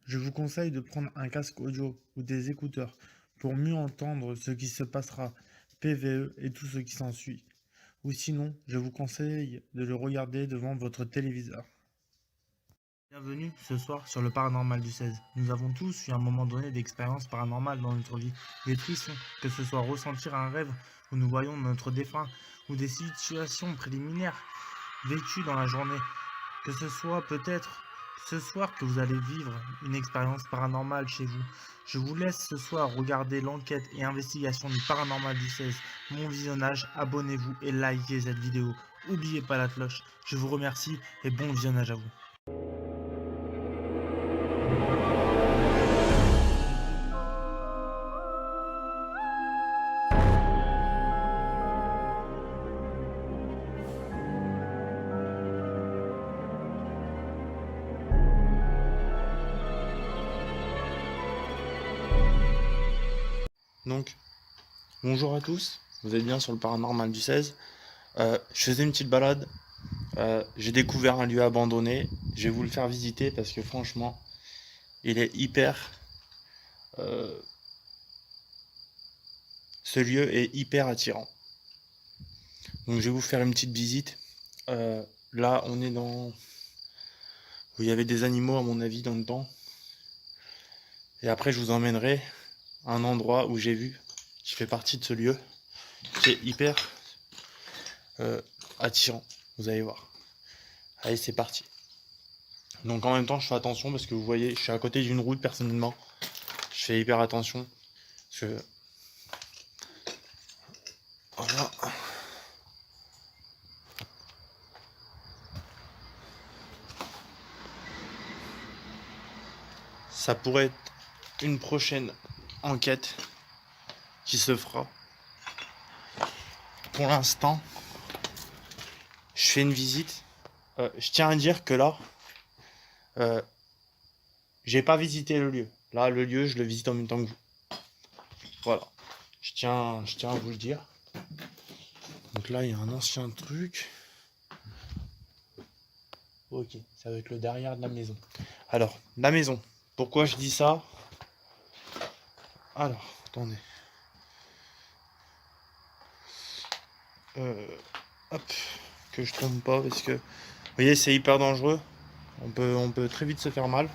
Je vous conseille de prendre un casque audio ou des écouteurs pour mieux entendre ce qui se passera, PVE et tout ce qui s'ensuit. Ou sinon, je vous conseille de le regarder devant votre téléviseur. Bienvenue ce soir sur le paranormal du 16. Nous avons tous eu à un moment donné d'expériences paranormales dans notre vie. Des frissons, que ce soit ressentir un rêve où nous voyons notre défunt, ou des situations préliminaires vécues dans la journée. Que ce soit peut-être ce soir que vous allez vivre une expérience paranormale chez vous. Je vous laisse ce soir regarder l'enquête et investigation du paranormal du 16. Mon visionnage, abonnez-vous et likez cette vidéo. N'oubliez pas la cloche. Je vous remercie et bon visionnage à vous. Donc, bonjour à tous, vous êtes bien sur le paranormal du 16. Je faisais une petite balade, j'ai découvert un lieu abandonné, je vais vous le faire visiter parce que franchement, il est hyper... euh, ce lieu est hyper attirant. Donc je vais vous faire une petite visite. Là, on est dans... où il y avait des animaux à mon avis dans le temps. Et après, je vous emmènerai à un endroit où j'ai vu, qui fait partie de ce lieu, qui est hyper euh, attirant. Vous allez voir. Allez, c'est parti. Donc en même temps, je fais attention parce que vous voyez, je suis à côté d'une route personnellement. Je fais hyper attention. Parce que... Voilà. Ça pourrait être une prochaine enquête qui se fera. Pour l'instant, je fais une visite. Je tiens à dire que là, euh, j'ai pas visité le lieu. Là, le lieu, je le visite en même temps que vous. Voilà. Je tiens à vous le dire. Donc là, il y a un ancien truc. Ok, ça va être le derrière de la maison. Alors, la maison. Pourquoi je dis ça? Alors, attendez. Hop, que je tombe pas parce que... Vous voyez, c'est hyper dangereux. On peut très vite se faire mal.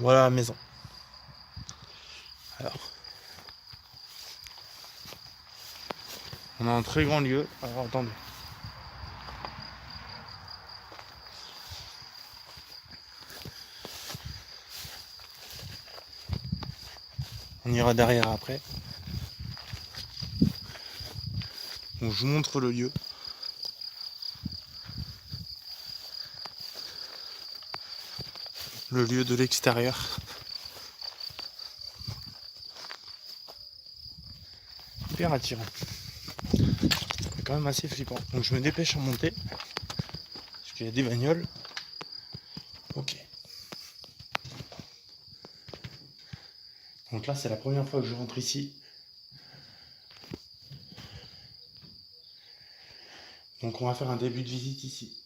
Voilà la maison. Alors, on a un très grand lieu. Alors, attendez. On ira derrière après. Donc, je vous montre le lieu. Le lieu de l'extérieur. Hyper attirant. C'est quand même assez flippant. Donc je me dépêche à monter. Parce qu'il y a des bagnoles. Ok. Donc là, c'est la première fois que je rentre ici. Donc on va faire un début de visite ici.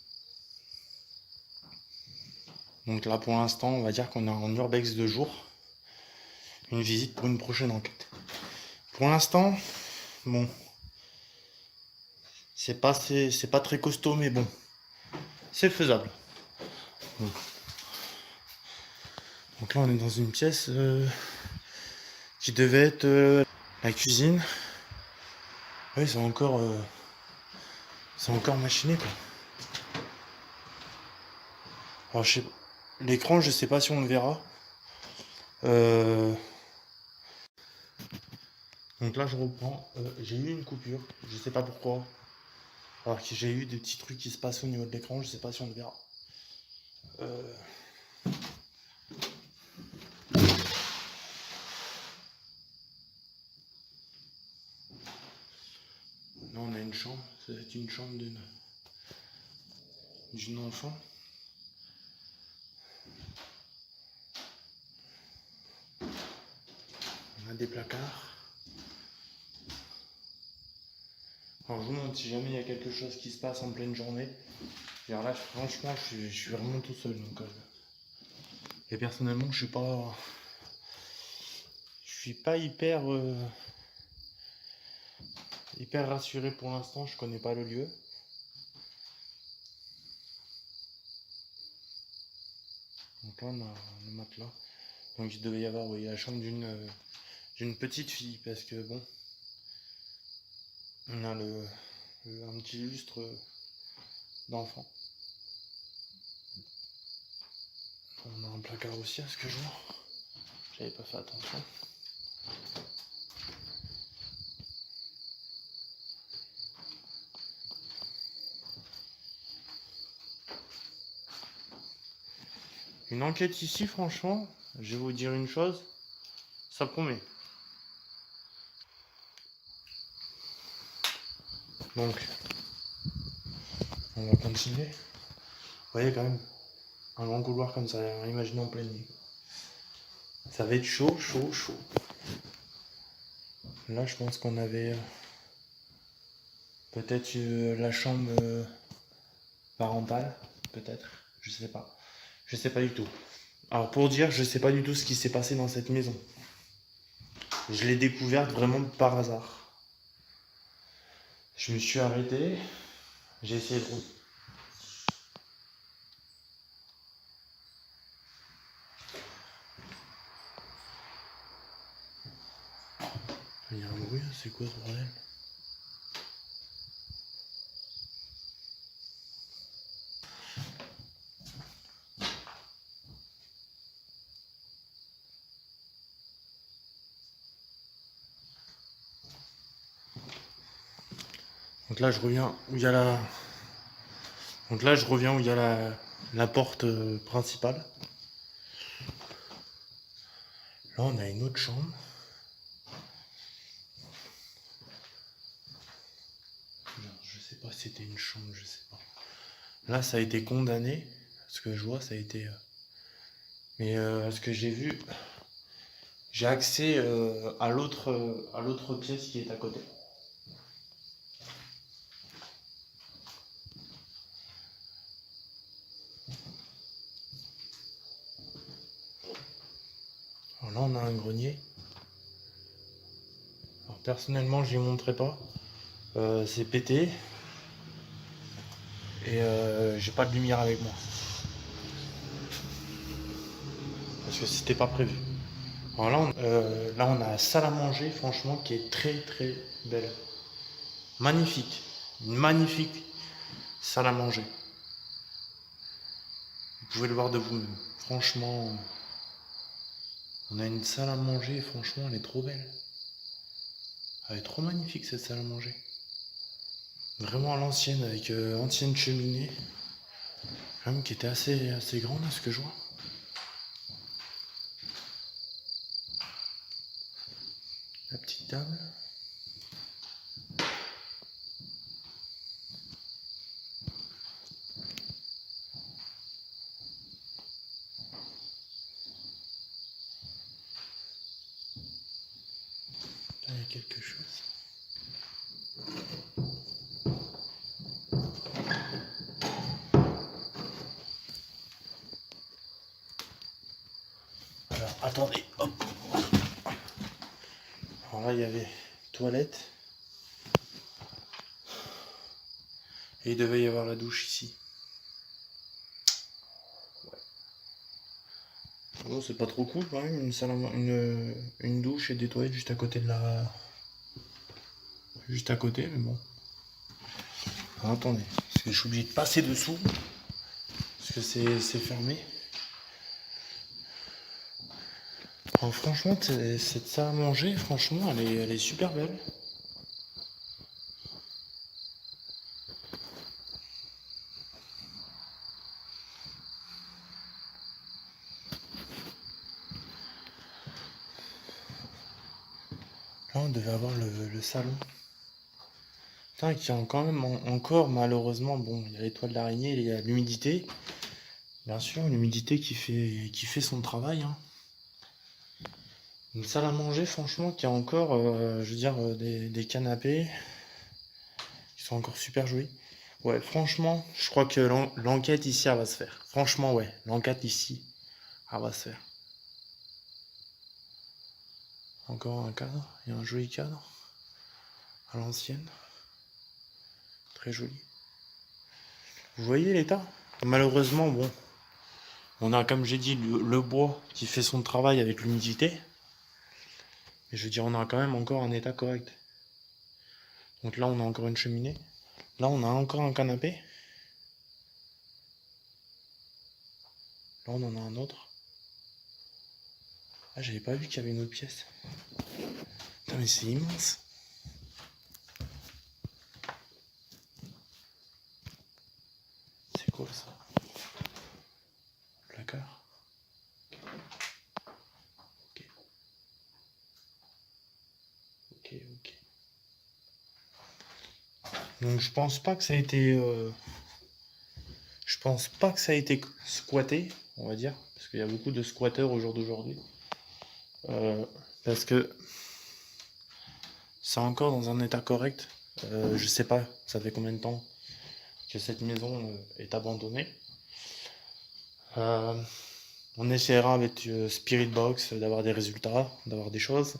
Donc là, pour l'instant, on va dire qu'on est en urbex de jour. Une visite pour une prochaine enquête. Pour l'instant, bon, c'est pas très costaud, mais bon, c'est faisable. Bon. Donc là, on est dans une pièce qui devait être la cuisine. Oui, c'est encore machiné quoi. Alors, l'écran, je sais pas si on le verra. Donc là, je reprends. J'ai eu une coupure, je sais pas pourquoi. Alors que j'ai eu des petits trucs qui se passent au niveau de l'écran, je sais pas si on le verra. Euh, Là, on a une chambre. Ça doit être une chambre d'une enfant. On a des placards. Alors, je vous montre si jamais il y a quelque chose qui se passe en pleine journée. Et alors là, franchement, je suis vraiment tout seul. Donc, Et personnellement, je suis pas hyper rassuré pour l'instant. Je connais pas le lieu. Donc là, on a le matelas. Donc il devait y avoir, oui, la chambre d'une petite fille, parce que bon, on a un petit lustre d'enfant. On a un placard aussi à ce que je vois. J'avais pas fait attention. Une enquête ici, franchement, je vais vous dire une chose, ça promet. Donc, on va continuer. Vous voyez quand même, un grand couloir comme ça, imaginez en pleine nuit. Ça va être chaud, chaud, chaud. Là, je pense qu'on avait peut-être la chambre parentale, peut-être, je sais pas. Je sais pas du tout. Alors pour dire, je sais pas du tout ce qui s'est passé dans cette maison. Je l'ai découverte vraiment par hasard. Je me suis arrêté, j'ai essayé de... Il y a un bruit, c'est quoi ce bordel? Donc là je reviens où il y a la... Donc là je reviens où il y a la porte principale. Là on a une autre chambre. Je sais pas si c'était une chambre, je sais pas. Là ça a été condamné. Ce que je vois ça a été... Mais ce que j'ai vu, j'ai accès à l'autre pièce qui est à côté. Alors là on a un grenier. Alors personnellement je ne montrerai pas. C'est pété. Et j'ai pas de lumière avec moi. Parce que c'était pas prévu. Alors là on a la salle à manger franchement qui est très très belle. Magnifique. Une magnifique salle à manger. Vous pouvez le voir de vous-même. Franchement, on a une salle à manger et franchement elle est trop belle. Elle est trop magnifique cette salle à manger. Vraiment à l'ancienne avec ancienne cheminée. Quand même qui était assez grande à ce que je vois. La petite table. Là il y a quelque chose. Alors attendez, hop. Alors là il y avait toilette. Et il devait y avoir la douche ici. Ouais. Bon, c'est pas trop cool quand même, une douche et des toilettes juste à côté de la... Juste à côté, mais bon. Alors, attendez, parce que je suis obligé de passer dessous. Parce que c'est fermé. Alors, franchement, cette salle à manger, franchement, elle est super belle. Là, on devait avoir le salon. Putain, qui a quand même encore, malheureusement, bon, il y a les toiles d'araignée, il y a l'humidité. Bien sûr, l'humidité qui fait son travail. Hein. Une salle à manger, franchement, qui a encore, je veux dire, des canapés qui sont encore super jolis. Ouais, franchement, je crois que l'enquête ici, elle va se faire. Franchement, ouais, l'enquête ici, Ça va se faire. Encore un cadre, il y a un joli cadre. À l'ancienne. Très joli. Vous voyez l'état? Malheureusement, bon, on a, comme j'ai dit, le bois qui fait son travail avec l'humidité. Mais je veux dire, on a quand même encore un état correct. Donc là, on a encore une cheminée. Là, on a encore un canapé. Là, on en a un autre. Ah, j'avais pas vu qu'il y avait une autre pièce. Putain, mais c'est immense. C'est quoi ça? Placard. Ok. Ok, ok. Donc je pense pas que ça a été... Je pense pas que ça a été squatté, on va dire. Parce qu'il y a beaucoup de squatteurs au jour d'aujourd'hui. Parce que c'est encore dans un état correct. Je sais pas, ça fait combien de temps que cette maison est abandonnée. On essaiera avec Spirit Box d'avoir des résultats, d'avoir des choses.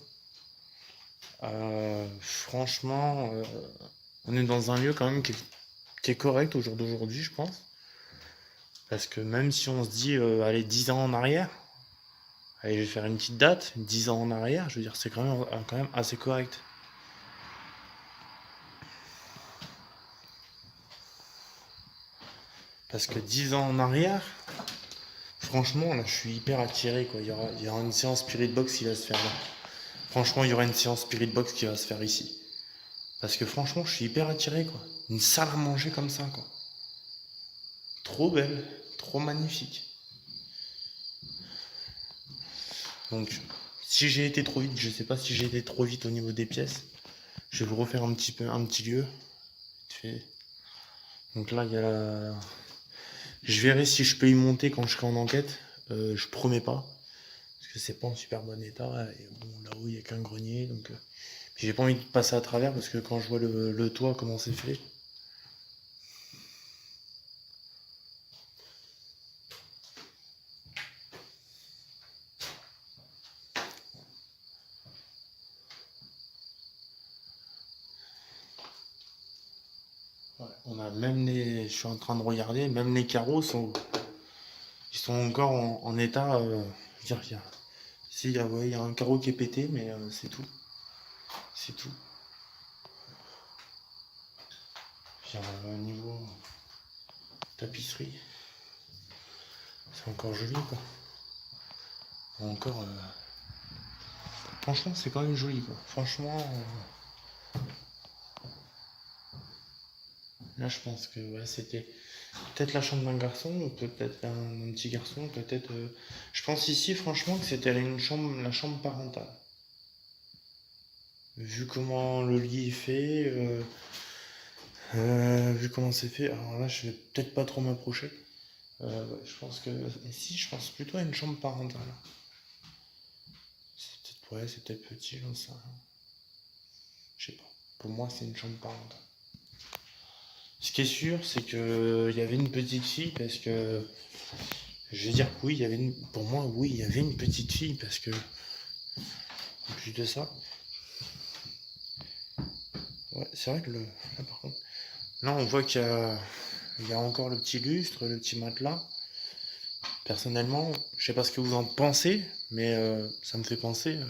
Franchement, on est dans un lieu quand même qui est correct au jour d'aujourd'hui, je pense. Parce que même si on se dit, allez, 10 ans en arrière, allez, je vais faire une petite date, 10 ans en arrière, je veux dire, c'est quand même assez correct. Parce que 10 ans en arrière, franchement, là, je suis hyper attiré, quoi. Il y aura une séance Spirit Box qui va se faire là. Franchement, il y aura une séance Spirit Box qui va se faire ici. Parce que franchement, je suis hyper attiré, quoi. Une salle à manger comme ça, quoi. Trop belle, trop magnifique. Donc, si j'ai été trop vite, je sais pas si j'ai été trop vite au niveau des pièces. Je vais vous refaire un petit lieu. Donc là, il y a la... Je verrai si je peux y monter quand je serai en enquête. Je promets pas. Parce que c'est pas en super bon état. Et bon, là-haut, il n'y a qu'un grenier. Donc, j'ai pas envie de passer à travers parce que quand je vois le toit, comment c'est fait. Ouais, on a même les... Je suis en train de regarder, même les carreaux ils sont encore en état. Je veux dire, il y a un carreau qui est pété, mais c'est tout. C'est tout. Puis au niveau tapisserie, c'est encore joli, quoi. Encore. Franchement, c'est quand même joli, quoi. Franchement, là, je pense que ouais, c'était peut-être la chambre d'un garçon, ou peut-être un petit garçon, peut-être. Je pense ici, franchement, que c'était la chambre parentale. Vu comment le lit est fait, vu comment c'est fait, alors là, je vais peut-être pas trop m'approcher. Ouais, je pense que ici, je pense plutôt à une chambre parentale. C'est peut-être petit, j'en sais rien. Je sais pas. Pour moi, c'est une chambre parentale. Ce qui est sûr, c'est que il y avait une petite fille parce que je vais dire que oui, pour moi, oui, il y avait une petite fille parce que en plus de ça, ouais, c'est vrai que là, par contre, là, on voit il y a encore le petit lustre, le petit matelas. Personnellement, je sais pas ce que vous en pensez, mais ça me fait penser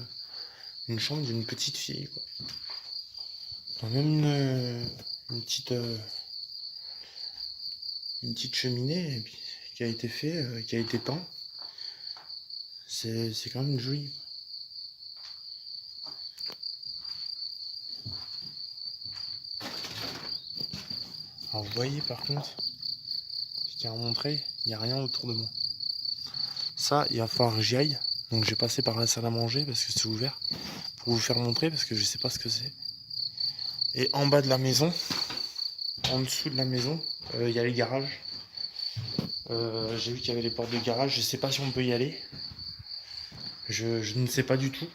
une chambre d'une petite fille, quoi. Même une petite cheminée et puis, qui a été fait, qui a été peint. C'est quand même joli. Alors vous voyez par contre, je tiens à montrer, il n'y a rien autour de moi. Ça, il va falloir que j'y aille. Donc j'ai passé par la salle à manger parce que c'est ouvert. Pour vous faire montrer parce que je sais pas ce que c'est. Et en bas de la maison, en dessous de la maison, il y a les garages. J'ai vu qu'il y avait les portes de garage, je sais pas si on peut y aller. Je ne sais pas du tout.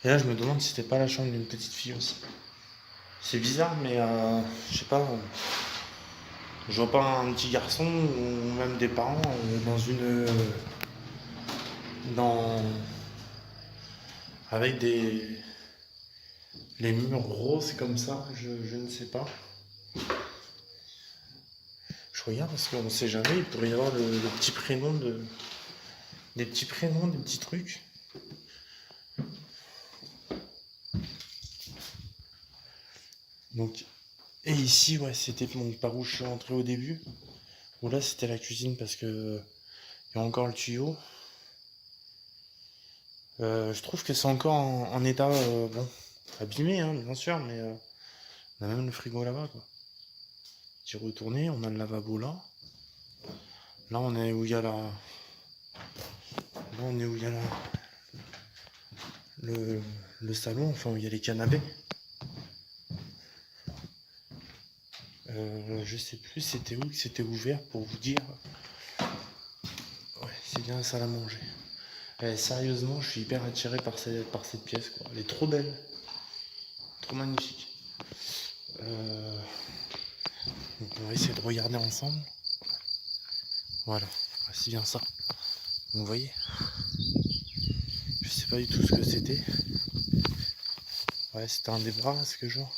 Et là je me demande si c'était pas la chambre d'une petite fille aussi. C'est bizarre mais je sais pas. Je vois pas un petit garçon ou même des parents dans une. Dans. Avec des. Les murs roses comme ça, je ne sais pas. Je regarde parce qu'on ne sait jamais, il pourrait y avoir le petit prénom de. Des petits prénoms, des petits trucs. Donc. Et ici, ouais, c'était par où je suis rentré au début. Ou là, c'était la cuisine parce que. Il y a encore le tuyau. Je trouve que c'est encore en état. Bon, abîmé, hein, bien sûr, mais. On a même le frigo là-bas, quoi. Petit retourné, on a le lavabo là. Là, on est où il y a la. Là, on est où il y a la. Le salon, enfin où il y a les canapés. Je sais plus c'était où que c'était ouvert pour vous dire. Ouais, c'est bien la salle à manger. Sérieusement, je suis hyper attiré par cette pièce, quoi. Elle est trop belle, trop magnifique. Donc on va essayer de regarder ensemble. Voilà, c'est bien ça. Vous voyez, je sais pas du tout ce que c'était. Ouais, c'était un des bras, ce que je vois.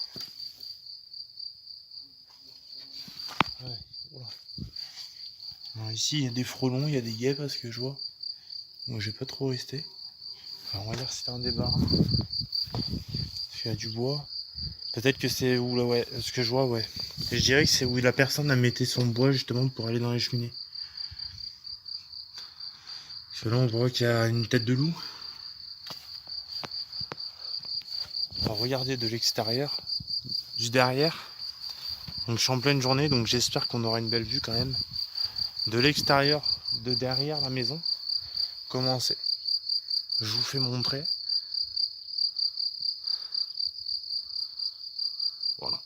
Ouais, voilà. Alors ici, il y a des frelons, il y a des guêpes, à ce que je vois. Donc j'ai pas trop resté. Enfin, on va dire que c'était un des bars. Il y a du bois. Peut-être que c'est où là, ouais, ce que je vois, ouais. Et je dirais que c'est où la personne a metté son bois justement pour aller dans les cheminées. Parce que là, on voit qu'il y a une tête de loup. Alors regardez de l'extérieur, du derrière. Donc je suis en pleine journée, donc j'espère qu'on aura une belle vue quand même. De l'extérieur, de derrière la maison. Comment c'est? Je vous fais montrer. Voilà.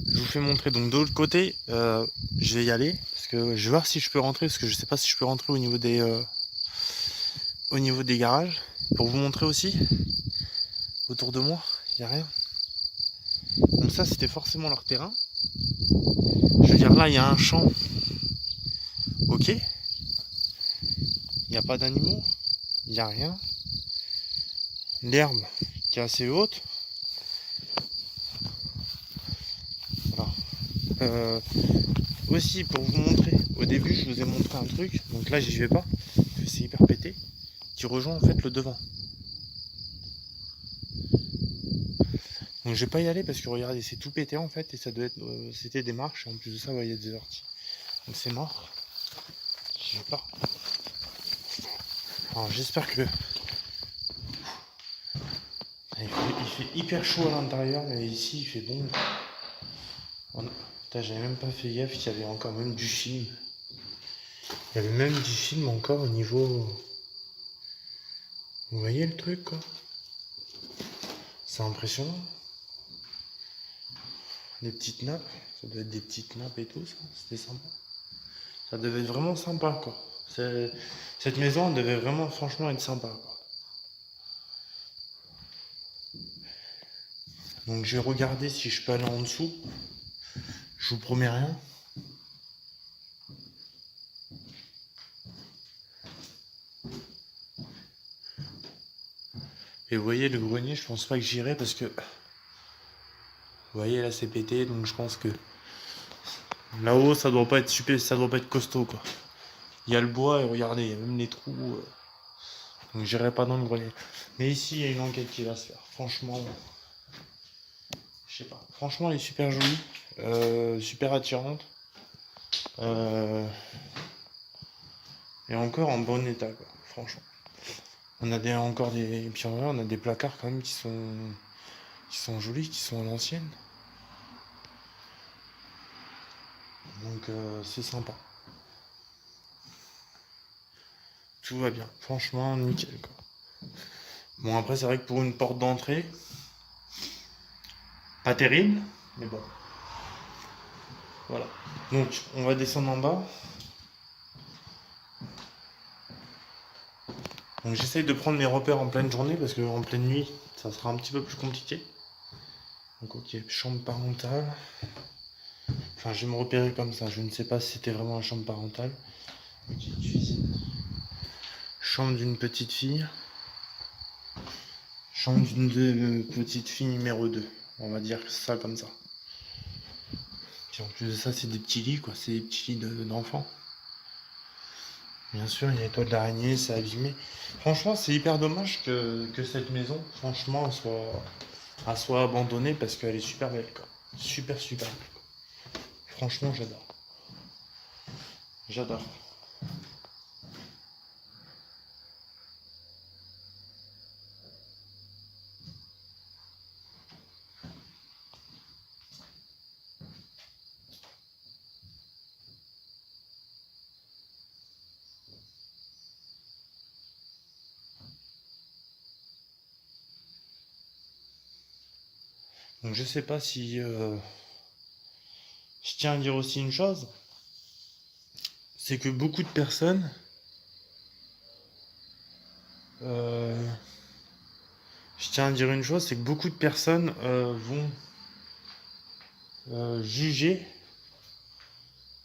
Je vous fais montrer. Donc de l'autre côté, je vais y aller. Parce que je vais voir si je peux rentrer. Parce que je sais pas si je peux rentrer au niveau des garages. Pour vous montrer aussi. Autour de moi, il n'y a rien. Donc ça, c'était forcément leur terrain. Je veux dire, là, il y a un champ. Ok. Il n'y a pas d'animaux. Il n'y a rien. L'herbe qui est assez haute. Voilà. Aussi, pour vous montrer, au début, je vous ai montré un truc. Donc là, j'y vais pas. Parce que c'est hyper pété. Qui rejoint en fait le devant. Donc je vais pas y aller parce que regardez, c'est tout pété en fait. Et ça doit être. C'était des marches. Et en plus de ça, il y a des orties. Donc c'est mort. Je vais pas. Alors j'espère que. Il fait hyper chaud à l'intérieur, mais ici il fait bon. Putain, j'avais même pas fait gaffe qu'il y avait encore même du film. Il y avait même du film encore au niveau. Vous voyez le truc quoi? C'est impressionnant. Les petites nappes, ça doit être des petites nappes et tout ça, c'était sympa. Ça devait être vraiment sympa quoi. Cette maison elle devait vraiment franchement être sympa quoi. Donc je vais regarder si je peux aller en dessous. Je vous promets rien. Et vous voyez le grenier, je pense pas que j'irai parce que. Vous voyez là c'est pété donc je pense que. Là-haut ça doit pas être super, ça doit pas être costaud quoi. Il y a le bois et regardez, il y a même les trous. Donc j'irai pas dans le grenier. Mais ici il y a une enquête qui va se faire. Franchement. Je sais pas. Franchement elle est super jolie. Super attirante. Et encore en bon état quoi. Franchement. On a encore des. Et puis en vrai on a des placards quand même qui sont jolis, qui sont à l'ancienne. Donc c'est sympa. Tout va bien. Franchement, nickel quoi. Bon après c'est vrai que pour une porte d'entrée, pas terrible, mais bon. Voilà. Donc on va descendre en bas. Donc j'essaye de prendre mes repères en pleine journée parce qu'en pleine nuit, ça sera un petit peu plus compliqué. Donc ok, chambre parentale. Enfin, je vais me repérer comme ça. Je ne sais pas si c'était vraiment la chambre parentale. Petite cuisine. Chambre d'une petite fille. Chambre d'une petite fille numéro 2. On va dire ça comme ça. Puis en plus de ça, c'est des petits lits, quoi. C'est des petits lits d'enfants. Bien sûr, il y a les toits de l'araignée, c'est abîmé. Franchement, c'est hyper dommage que cette maison, franchement, elle soit abandonnée parce qu'elle est super belle, quoi. Super, super belle, quoi. Franchement, j'adore. J'adore. Donc, je sais pas si. Je tiens à dire aussi une chose, c'est que beaucoup de personnes. euh, je tiens à dire une chose, c'est que beaucoup de personnes vont juger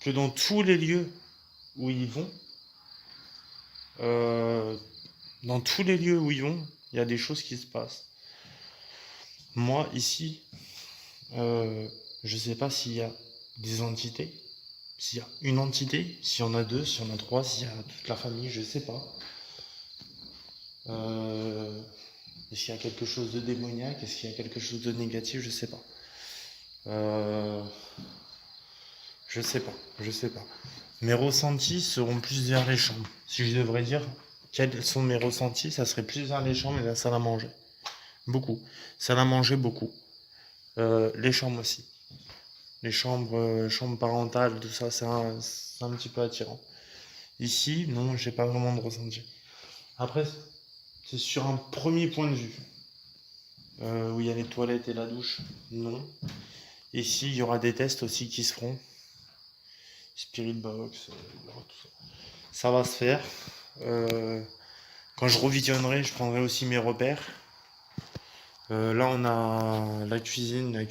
que dans tous les lieux où ils vont, euh, dans tous les lieux où ils vont, il y a des choses qui se passent. Moi, ici, je sais pas s'il y a des entités, s'il y a une entité, s'il y en a deux, s'il y en a trois, s'il y a toute la famille, je sais pas. Euh, Est-ce qu'il y a quelque chose de démoniaque? Est-ce qu'il y a quelque chose de négatif? Je sais pas. Euh, je sais pas. Je sais pas. Mes ressentis seront plus vers les chambres. Si je devrais dire quels sont mes ressentis, ça serait plus vers les chambres et la salle à manger. Beaucoup. Salle à manger, beaucoup. Les chambres aussi. Les chambres, chambres parentales, tout ça, c'est un petit peu attirant. Ici, non, j'ai pas vraiment de ressenti. Après, c'est sur un premier point de vue. Où il y a les toilettes et la douche, non. Ici, il y aura des tests aussi qui se feront. Spirit Box, tout ça. Ça va se faire. Euh, Quand je revisionnerai, je prendrai aussi mes repères. Là, on a la cuisine,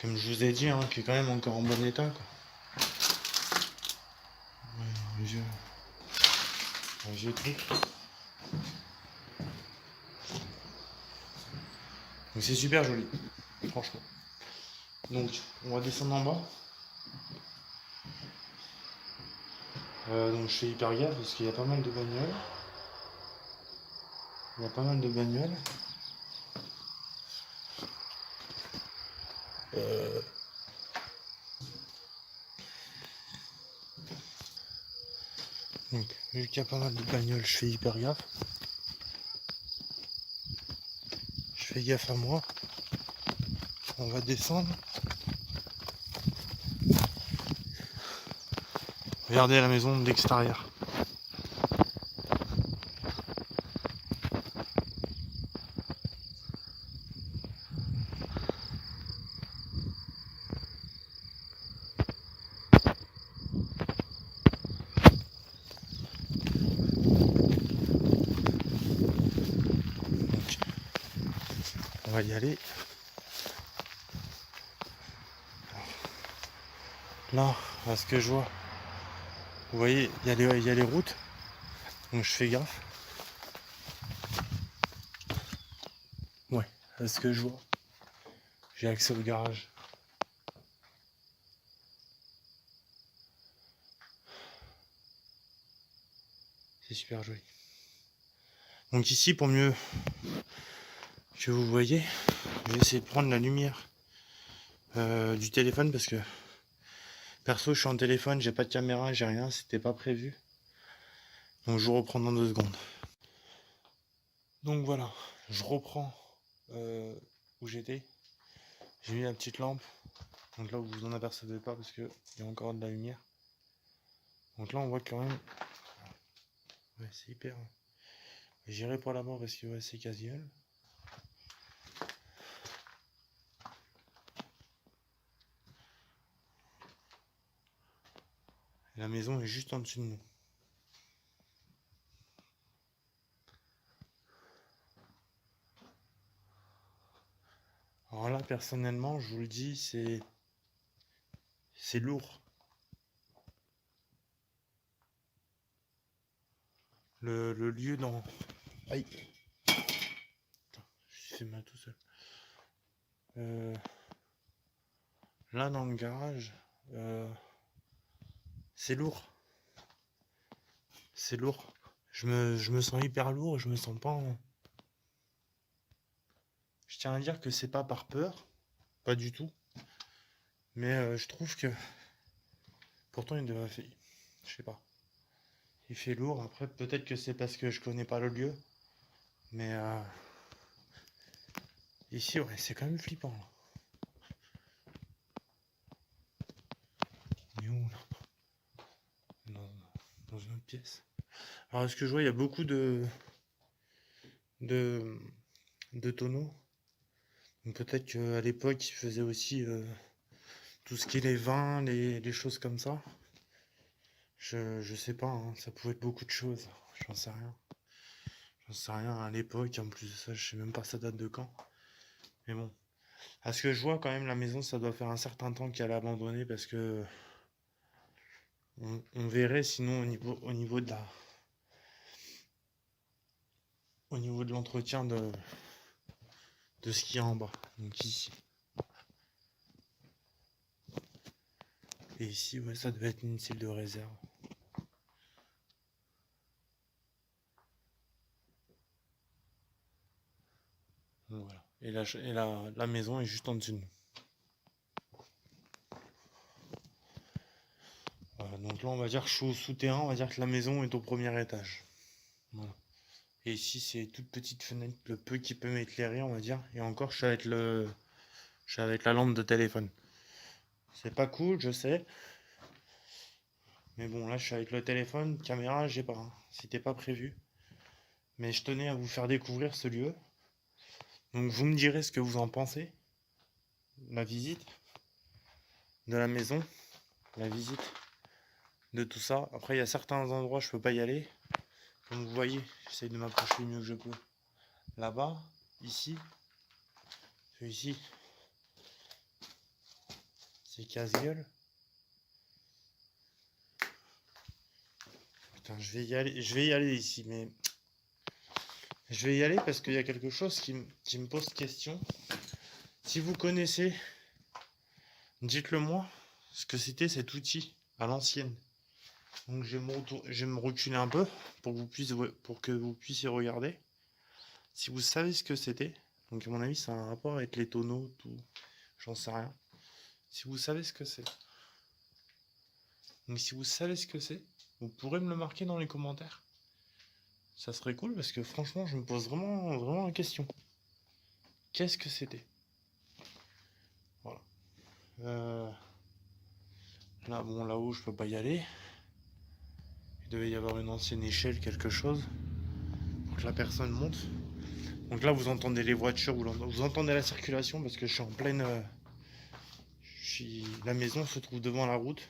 comme je vous ai dit, hein, qui est quand même encore en bon état, quoi. Ouais, un vieux truc. Donc c'est super joli, franchement. Donc, on va descendre en bas. Donc je fais hyper gaffe parce qu'il y a pas mal de bagnoles. Il y a pas mal de bagnoles. Euh, donc, vu qu'il y a pas mal de bagnoles, je fais hyper gaffe. Je fais gaffe à moi. On va descendre. Regardez la maison de l'extérieur. Donc, on va y aller. Là, à ce que je vois, vous voyez, il y a les routes. Donc je fais gaffe. Ouais, à ce que je vois, j'ai accès au garage. C'est super joli. Donc ici, pour mieux que vous voyez, je vais essayer de prendre la lumière du téléphone parce que perso, je suis en téléphone, j'ai pas de caméra, j'ai rien, c'était pas prévu. Donc je vous reprends dans 2 secondes. Donc voilà, je reprends où j'étais. J'ai mis la petite lampe. Donc là, vous en apercevez pas parce qu'il y a encore de la lumière. Donc là, on voit quand même. Ouais, c'est hyper. J'irai pour là-bas parce que ouais, c'est casual. La maison est juste en dessus de nous. Alors là, personnellement, je vous le dis, c'est lourd. Le lieu dans... Aïe, je fais mal tout seul. Là, dans le garage, c'est lourd. C'est lourd. Je me sens hyper lourd, je me sens pas en... Je tiens à dire que c'est pas par peur, pas du tout. Mais je trouve que... Pourtant, il devrait faire... Je sais pas. Il fait lourd. Après, peut-être que c'est parce que je connais pas le lieu. Mais ici, ouais, c'est quand même flippant, là. Mais où, là? Dans une autre pièce. Alors, est-ce que je vois, il y a beaucoup de, de tonneaux. Donc peut-être qu'à l'époque, ils faisaient aussi tout ce qui est les vins, les choses comme ça. Je sais pas, hein, ça pouvait être beaucoup de choses. J'en sais rien. J'en sais rien à l'époque. En plus de ça, je sais même pas ça date de quand. Mais bon. À ce que je vois, quand même, la maison, ça doit faire un certain temps qu'elle est abandonnée parce que on verrait sinon au niveau de l'entretien de ce qu'il y a en bas. Donc ici. Et ici, ouais, ça devait être une île de réserve. Donc voilà. Et la maison est juste en dessous de nous. Voilà, donc là, on va dire que je suis au souterrain, on va dire que la maison est au premier étage. Voilà. Et ici, c'est toute petite fenêtre, le peu qui peut m'éclairer, on va dire. Et encore, je suis avec la lampe de téléphone. C'est pas cool, je sais. Mais bon, là, je suis avec le téléphone, caméra, j'ai pas, hein. C'était pas prévu. Mais je tenais à vous faire découvrir ce lieu. Donc, vous me direz ce que vous en pensez. La visite de la maison, la visite de tout ça. Après, il y a certains endroits, je peux pas y aller. Comme vous voyez, j'essaie de m'approcher le mieux que je peux. Là-bas, ici, ici, c'est casse-gueule. Putain, je vais y aller ici, mais je vais y aller parce qu'il y a quelque chose qui me pose question. Si vous connaissez, dites-le moi, ce que c'était cet outil à l'ancienne. Donc je vais me reculer un peu pour que vous puissiez regarder. Si vous savez ce que c'était, donc à mon avis ça a un rapport avec les tonneaux, tout, j'en sais rien. Si vous savez ce que c'est, donc si vous savez ce que c'est, vous pourrez me le marquer dans les commentaires. Ça serait cool parce que franchement je me pose vraiment la question. Qu'est-ce que c'était? Voilà. Là bon là-haut je peux pas y aller. Il devait y avoir une ancienne échelle, quelque chose, pour que la personne monte. Donc là vous entendez les voitures, vous entendez la circulation parce que je suis en pleine... la maison se trouve devant la route.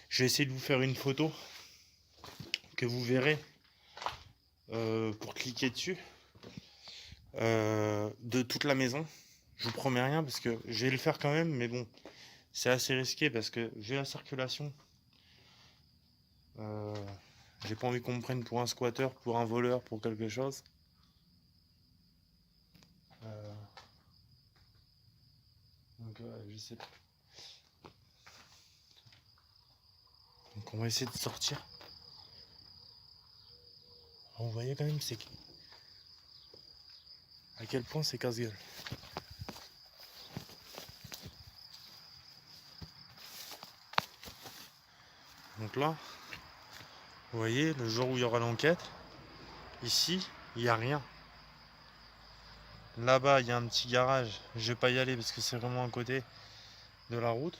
Je vais essayer de vous faire une photo que vous verrez pour cliquer dessus de toute la maison. Je vous promets rien parce que je vais le faire quand même, mais bon, c'est assez risqué parce que j'ai la circulation. J'ai pas envie qu'on me prenne pour un squatteur, pour un voleur, pour quelque chose. Donc je sais pas. Donc on va essayer de sortir. Alors, vous voyez quand même c'est à quel point c'est casse-gueule. Donc là, vous voyez, le jour où il y aura l'enquête, ici, il n'y a rien. Là-bas, il y a un petit garage. Je vais pas y aller parce que c'est vraiment à côté de la route.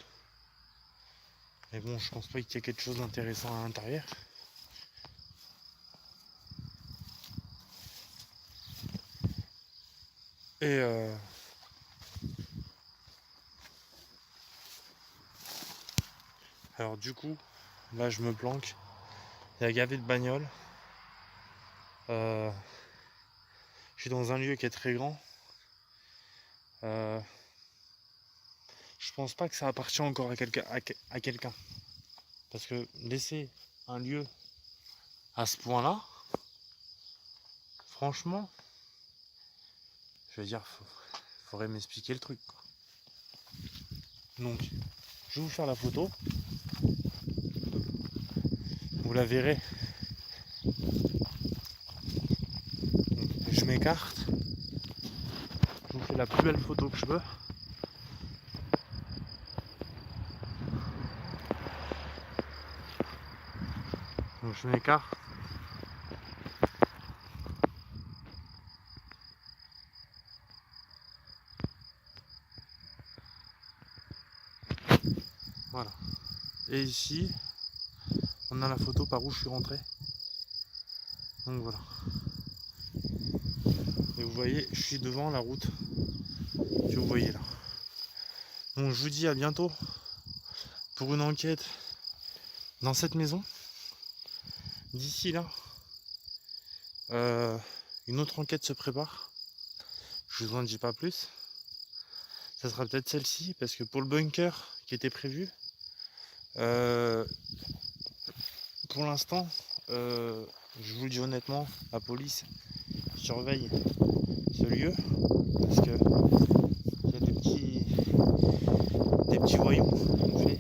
Mais bon, je pense pas qu'il y ait quelque chose d'intéressant à l'intérieur. Et alors du coup, là je me planque. Il y a gavé de bagnoles. Je suis dans un lieu qui est très grand. je pense pas que ça appartient encore à quelqu'un. Parce que laisser un lieu à ce point-là, franchement, je veux dire, faudrait m'expliquer le truc, quoi. Donc, je vais vous faire la photo. Vous la verrez. Donc, je m'écarte. Je vous fais la plus belle photo que je peux. Donc, je m'écarte. Voilà. Et ici, on a la photo par où je suis rentré. Donc voilà. Et vous voyez, je suis devant la route que vous voyez là. Donc je vous dis à bientôt pour une enquête dans cette maison. D'ici là, une autre enquête se prépare. Je vous en dis pas plus. Ça sera peut-être celle-ci, parce que pour le bunker qui était prévu, pour l'instant, je vous le dis honnêtement, la police surveille ce lieu, parce que il y a des petits voyous qui ont fait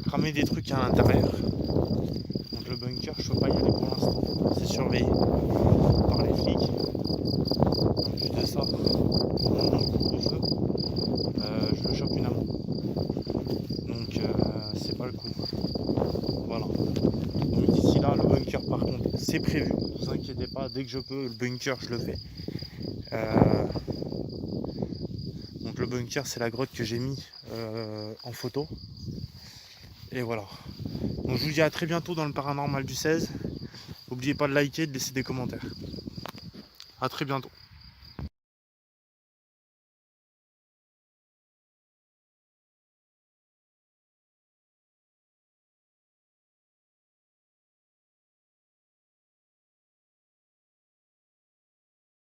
cramer des trucs à l'intérieur. Donc le bunker, je peux pas y aller pour l'instant. C'est surveillé par les flics. En plus de ça, pendant le couvre-feu, je me chope une amende. Donc c'est pas le coup. Voilà. Donc d'ici là, le bunker par contre, c'est prévu. Ne vous inquiétez pas, dès que je peux, le bunker, je le fais. Donc le bunker, c'est la grotte que j'ai mis en photo. Et voilà. Donc je vous dis à très bientôt dans le Paranormal du 16. N'oubliez pas de liker et de laisser des commentaires. A très bientôt.